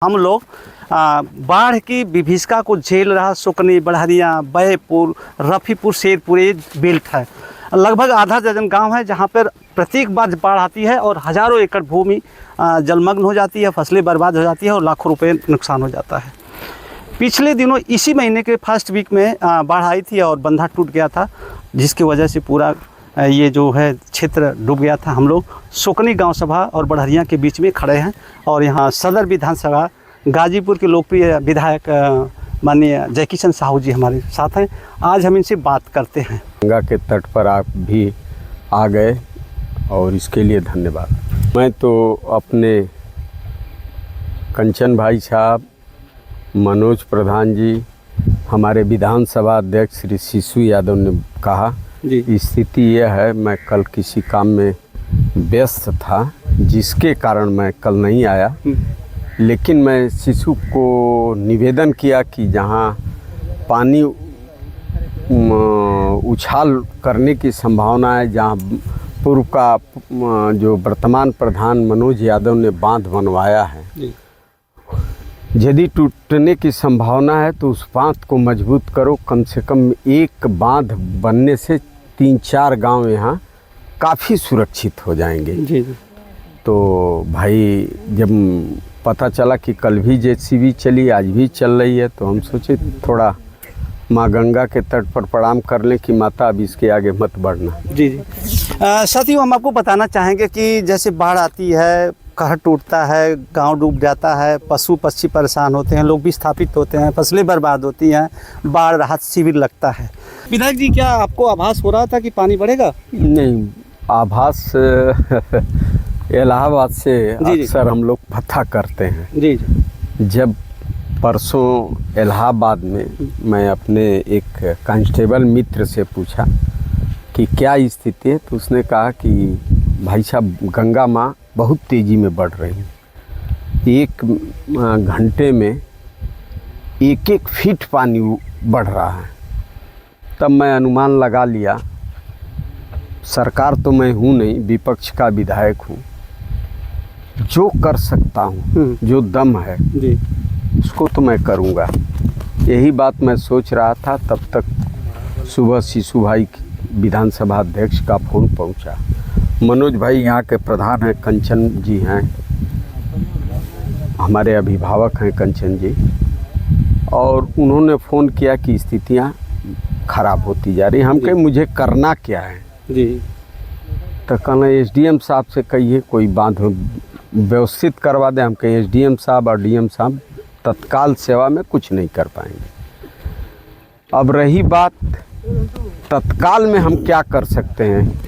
हम लोग बाढ़ की विभीषिका को झेल रहा सुकनी, बड़हरिया, बैपुर, रफ़ीपुर, शेरपुर ये बेल्ट है। लगभग आधा दर्जन गांव है जहां पर प्रत्येक बार बाढ़ आती है और हज़ारों एकड़ भूमि जलमग्न हो जाती है, फसलें बर्बाद हो जाती है और लाखों रुपए नुकसान हो जाता है। पिछले दिनों इसी महीने के फर्स्ट वीक में बाढ़ आई थी और बंधा टूट गया था, जिसकी वजह से पूरा ये जो है क्षेत्र डूब गया था। हम लोग सुकनी गांव सभा और बड़हरिया के बीच में खड़े हैं और यहाँ सदर विधानसभा गाजीपुर के लोकप्रिय विधायक माननीय जयकिशन साहू जी हमारे साथ हैं। आज हम इनसे बात करते हैं। गंगा के तट पर आप भी आ गए और इसके लिए धन्यवाद। मैं तो अपने कंचन भाई साहब, मनोज प्रधान जी, हमारे विधानसभा अध्यक्ष श्री शिशु यादव ने कहा स्थिति यह है, मैं कल किसी काम में व्यस्त था जिसके कारण मैं कल नहीं आया, लेकिन मैं शिशु को निवेदन किया कि जहां पानी उछाल करने की संभावना है, जहां पूर्व का जो वर्तमान प्रधान मनोज यादव ने बांध बनवाया है, यदि टूटने की संभावना है तो उस बांध को मजबूत करो। कम से कम एक बांध बनने से 3-4 गांव यहाँ काफ़ी सुरक्षित हो जाएंगे। जी। तो भाई जब पता चला कि कल भी जेसीबी चली, आज भी चल रही है, तो हम सोचे थोड़ा माँ गंगा के तट पर प्रणाम कर लें कि माता अब इसके आगे मत बढ़ना। जी जी। साथियों, हम आपको बताना चाहेंगे कि जैसे बाढ़ आती है, कहर टूटता है, गांव डूब जाता है, पशु पक्षी परेशान होते हैं, लोग विस्थापित होते हैं, फसलें बर्बाद होती हैं, बाढ़ राहत शिविर लगता है। विधायक जी, क्या आपको आभास हो रहा था कि पानी बढ़ेगा? नहीं, आभास इलाहाबाद से अक्सर हम लोग पता करते हैं। जी। जब परसों इलाहाबाद में मैं अपने एक कांस्टेबल मित्र से पूछा कि क्या स्थिति है, तो उसने कहा कि भाई साहब गंगा माँ बहुत तेज़ी में बढ़ रही है, 1 घंटे में 1-1 फीट पानी बढ़ रहा है। तब मैं अनुमान लगा लिया, सरकार तो मैं हूँ नहीं, विपक्ष का विधायक हूँ, जो कर सकता हूँ, जो दम है जी, उसको तो मैं करूँगा। यही बात मैं सोच रहा था, तब तक सुबह शिशु भाई विधानसभा अध्यक्ष का फ़ोन पहुँचा। मनोज भाई यहाँ के प्रधान हैं, कंचन जी हैं, हमारे अभिभावक हैं कंचन जी, और उन्होंने फ़ोन किया कि स्थितियाँ ख़राब होती जा रही। हम कहे मुझे करना क्या है जी? तो कहना एसडीएम साहब से कहिए कोई बांध व्यवस्थित करवा दें। हम कहें एसडीएम साहब और डीएम साहब तत्काल सेवा में कुछ नहीं कर पाएंगे। अब रही बात तत्काल में हम क्या कर सकते हैं,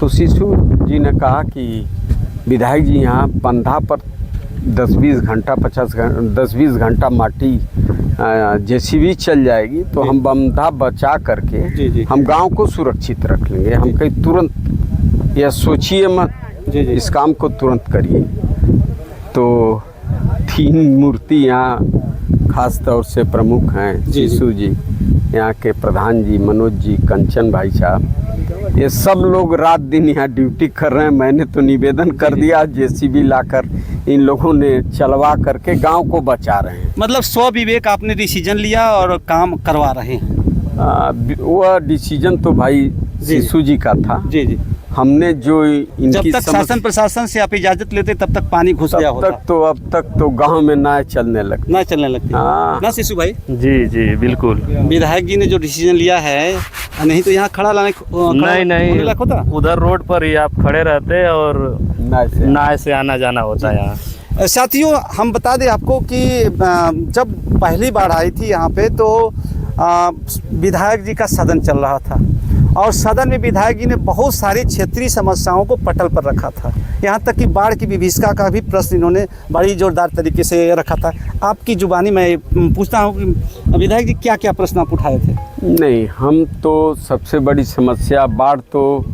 तो शिशु जी ने कहा कि विधायक जी यहाँ बंधा पर 10-20 घंटा 10-20 घंटा माटी जेसीबी चल जाएगी, तो हम बंधा बचा करके हम गांव को सुरक्षित रख लेंगे। हम कहीं तुरंत या सोचिए मत, इस काम को तुरंत करिए। तो 3 मूर्ति यहाँ खास तौर से प्रमुख हैं, शिशु जी, यहाँ के प्रधान जी, मनोज जी, कंचन भाई साहब, ये सब लोग रात दिन यहाँ ड्यूटी कर रहे हैं। मैंने तो निवेदन कर दिया, जेसीबी लाकर इन लोगों ने चलवा करके गांव को बचा रहे हैं। मतलब स्वविवेक आपने डिसीजन लिया और काम करवा रहे हैं। वह डिसीजन तो भाई शिशु जी का था। जी जी। हमने जो इनकी जब तक शासन प्रशासन से आप इजाजत लेते तब तक पानी घुस गया होता। अब तक तो गांव में नाव चलने लगती। ना शिशु भाई? जी जी बिल्कुल। विधायक जी ने जो डिसीजन लिया है, नहीं तो यहाँ खड़ा लाने नहीं होता, उधर रोड पर ही आप खड़े रहते और नाव से आना जाना होता है यहाँ। साथियों, हम बता दें आपको कि जब पहली बार आई थी यहाँ पे, तो विधायक जी का सदन चल रहा था और सदन में विधायक जी ने बहुत सारी क्षेत्रीय समस्याओं को पटल पर रखा था। यहाँ तक कि बाढ़ की विभीषिका का भी प्रश्न इन्होंने बड़ी जोरदार तरीके से रखा था। आपकी जुबानी मैं पूछता हूँ कि विधायक जी क्या क्या प्रश्न आप उठाए थे? नहीं, हम तो सबसे बड़ी समस्या, बाढ़ तो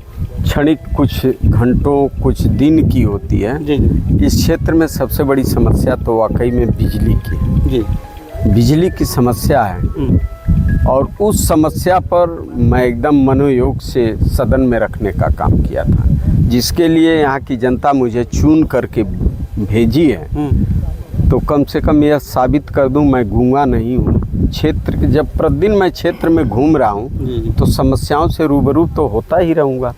क्षणिक कुछ घंटों कुछ दिन की होती है। जी। इस क्षेत्र में सबसे बड़ी समस्या तो वाकई में बिजली की जी, बिजली की समस्या है और उस समस्या पर मैं एकदम मनोयोग से सदन में रखने का काम किया था, जिसके लिए यहाँ की जनता मुझे चुन करके भेजी है। तो कम से कम यह साबित कर दूं मैं गूंगा नहीं हूँ। क्षेत्र के जब प्रतिदिन मैं क्षेत्र में घूम रहा हूँ तो समस्याओं से रूबरू तो होता ही रहूँगा।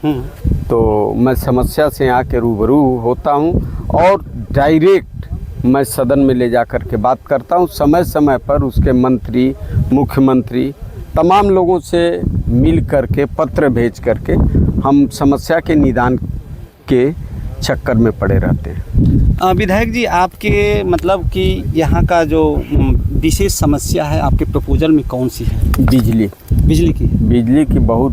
तो मैं समस्या से आके रूबरू होता हूँ और डायरेक्ट मैं सदन में ले जा कर के बात करता हूँ। समय समय पर उसके मंत्री, मुख्यमंत्री, तमाम लोगों से मिल कर के पत्र भेज कर के हम समस्या के निदान के चक्कर में पड़े रहते हैं। विधायक जी, आपके मतलब कि यहाँ का जो विशेष समस्या है आपके प्रपोजल में कौन सी है? बिजली की बहुत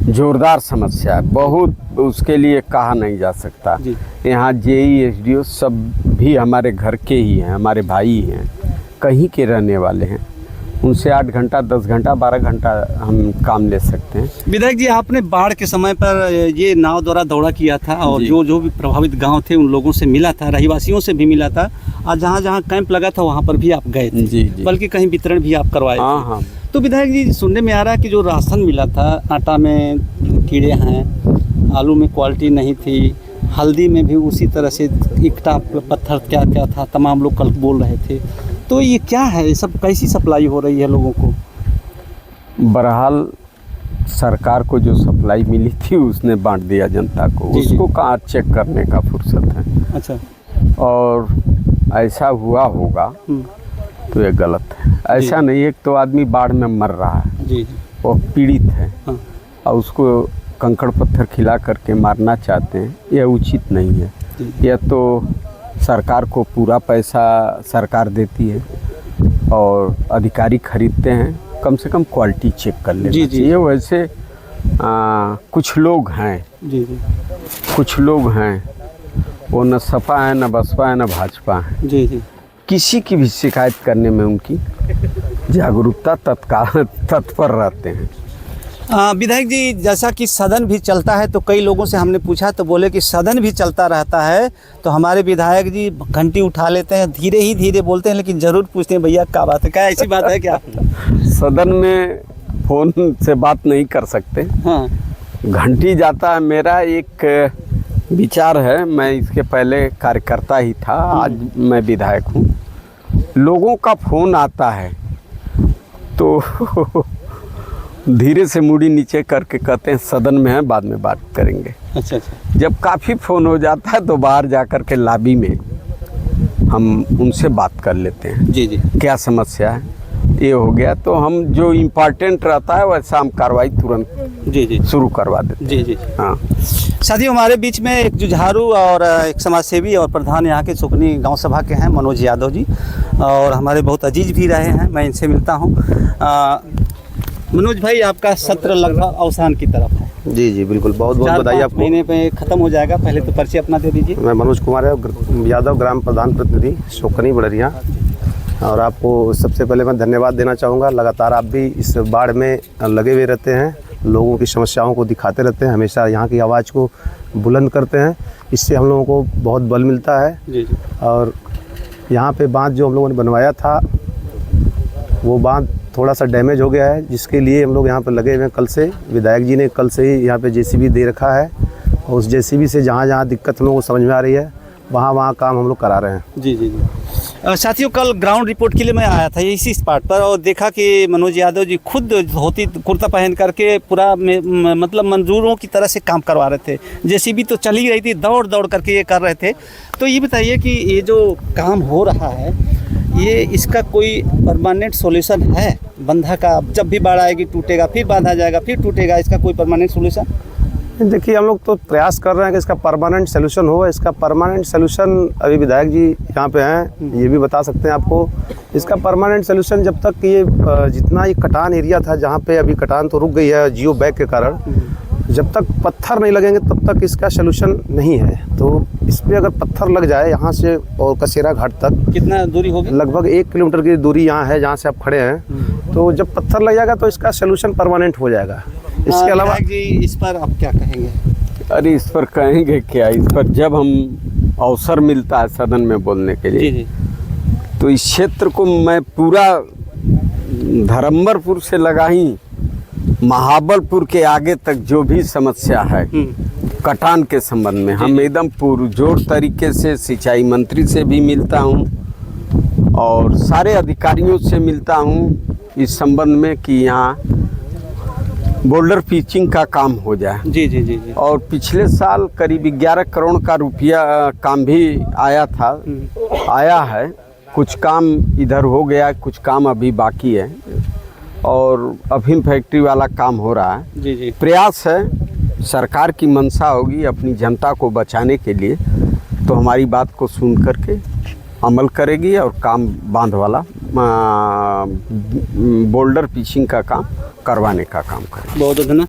जोरदार समस्या है, बहुत, उसके लिए कहा नहीं जा सकता। यहाँ जेई SDO सब भी हमारे घर के ही हैं, हमारे भाई हैं, कहीं के रहने वाले हैं। उनसे 8 घंटा, 10 घंटा, 12 घंटा हम काम ले सकते हैं। विधायक जी, आपने बाढ़ के समय पर ये नाव द्वारा दौरा किया था और जो भी प्रभावित गांव थे उन लोगों से मिला था, रहवासियों से भी मिला था, और जहाँ जहाँ कैंप लगा था वहाँ पर भी आप गए थे। जी। बल्कि कहीं वितरण भी आप करवाए थे। हाँ। तो विधायक जी, सुनने में आ रहा है कि जो राशन मिला था, आटा में कीड़े हैं, आलू में क्वालिटी नहीं थी, हल्दी में भी उसी तरह से ईंटा पत्थर क्या क्या था, तमाम लोग कल बोल रहे थे। तो ये क्या है, ये सब कैसी सप्लाई हो रही है लोगों को? बहरहाल सरकार को जो सप्लाई मिली थी उसने बांट दिया जनता को, उसको कहाँ चेक करने का फुर्सत है। अच्छा। और ऐसा हुआ होगा तो ये गलत है। ऐसा नहीं है, तो आदमी बाढ़ में मर रहा है, वो पीड़ित है, और उसको कंकड़ पत्थर खिला करके मारना चाहते हैं, यह उचित नहीं है। यह तो सरकार को पूरा पैसा सरकार देती है और अधिकारी खरीदते हैं, कम से कम क्वालिटी चेक कर लेना चाहिए। वैसे कुछ लोग हैं, कुछ लोग हैं, वो न सपा है, न बसपा है, न भाजपा है। किसी की भी शिकायत करने में उनकी जागरूकता तत्पर रहते हैं। विधायक जी, जैसा कि सदन भी चलता है तो कई लोगों से हमने पूछा तो बोले कि सदन भी चलता रहता है तो हमारे विधायक जी घंटी उठा लेते हैं, धीरे ही धीरे बोलते हैं, लेकिन ज़रूर पूछते हैं भैया क्या बात है, क्या ऐसी बात है क्या? सदन में फ़ोन से बात नहीं कर सकते। हाँ। घंटी जाता है। मेरा एक विचार है, मैं इसके पहले कार्यकर्ता ही था, आज मैं विधायक हूँ। लोगों का फ़ोन आता है तो धीरे से मुड़ी नीचे करके कहते हैं सदन में है, बाद में बात करेंगे। अच्छा। जब काफ़ी फ़ोन हो जाता है तो बाहर जा कर के लॉबी में हम उनसे बात कर लेते हैं। जी। क्या समस्या है, ये हो गया, तो हम जो इम्पोर्टेंट रहता है वैसा हम कार्रवाई तुरंत शुरू करवा देते हैं। हाँ। साथियों, हमारे बीच में एक जुझारू और एक समाजसेवी और प्रधान यहाँ के सुकनी गांव सभा के हैं, मनोज यादव जी, और हमारे बहुत अजीज भी रहे हैं। मैं इनसे मिलता हूँ। मनोज भाई, आपका सत्र लगभग अवसान की तरफ है। जी बिल्कुल, बहुत बहुत बधाई आपको। महीने पे ख़त्म हो जाएगा, पहले तो परिचय अपना दे दीजिए। मैं मनोज कुमार यादव, ग्राम प्रधान प्रतिनिधि सोकनी बड़रिया, और आपको सबसे पहले मैं धन्यवाद देना चाहूँगा। लगातार आप भी इस बाढ़ में लगे हुए रहते हैं, लोगों की समस्याओं को दिखाते रहते हैं, हमेशा यहाँ की आवाज़ को बुलंद करते हैं, इससे हम लोगों को बहुत बल मिलता है। जी। और यहाँ पे बांध जो हम लोगों ने बनवाया था वो बांध थोड़ा सा डैमेज हो गया है, जिसके लिए हम लोग यहाँ पर लगे हुए हैं कल से। विधायक जी ने कल से ही यहाँ पे JCB दे रखा है, और उस JCB से जहाँ जहाँ दिक्कत हम लोगों को समझ में आ रही है वहाँ काम हम लोग करा रहे हैं। जी। साथियों, कल ग्राउंड रिपोर्ट के लिए मैं आया था इसी स्पॉट पर, और देखा कि मनोज यादव जी खुद धोती कुर्ता पहन करके पूरा मतलब मजदूरों की तरह से काम करवा रहे थे। JCB तो चल ही रही थी, दौड़ दौड़ करके ये कर रहे थे। तो ये बताइए कि ये जो काम हो रहा है, ये इसका कोई परमानेंट सॉल्यूशन है? बंधा का जब भी बाढ़ आएगी टूटेगा, फिर बांधा जाएगा, फिर टूटेगा, इसका कोई परमानेंट सॉल्यूशन? देखिए, हम लोग तो प्रयास कर रहे हैं कि इसका परमानेंट सलूशन हो। इसका परमानेंट सलूशन अभी विधायक जी यहाँ पे हैं, ये भी बता सकते हैं आपको। इसका परमानेंट सलूशन जब तक ये जितना ये कटान एरिया था, जहाँ पे अभी कटान तो रुक गई है जियो बैग के कारण, जब तक पत्थर नहीं लगेंगे तब तक इसका सलूशन नहीं है। तो इस पर अगर पत्थर लग जाए यहाँ से और कसेरा घाट तक, कितना दूरी होगी? लगभग 1 किलोमीटर की दूरी यहाँ है जहाँ से आप खड़े हैं। तो जब पत्थर लग जाएगा तो इसका सलूशन परमानेंट हो जाएगा। इसके अलावा जी, इस पर आप क्या कहेंगे? अरे इस पर कहेंगे क्या, इस पर जब हम अवसर मिलता है सदन में बोलने के लिए, जी। तो इस क्षेत्र को मैं पूरा धरमपुर से लगा ही महाबलपुर के आगे तक जो भी समस्या है कटान के संबंध में हम एकदम पुरजोर तरीके से सिंचाई मंत्री से भी मिलता हूँ और सारे अधिकारियों से मिलता हूँ इस संबंध में कि यहाँ बोल्डर पिचिंग का काम हो जाए। जी जी जी जी। और पिछले साल करीब 11 करोड़ का रुपया काम भी आया था, आया है। कुछ काम इधर हो गया, कुछ काम अभी बाकी है और अफीम फैक्ट्री वाला काम हो रहा है। जी जी। प्रयास है, सरकार की मंशा होगी अपनी जनता को बचाने के लिए तो हमारी बात को सुन करके अमल करेगी और काम बांध वाला बोल्डर पिचिंग का काम करवाने का काम करेगी। बहुत धन्यवाद।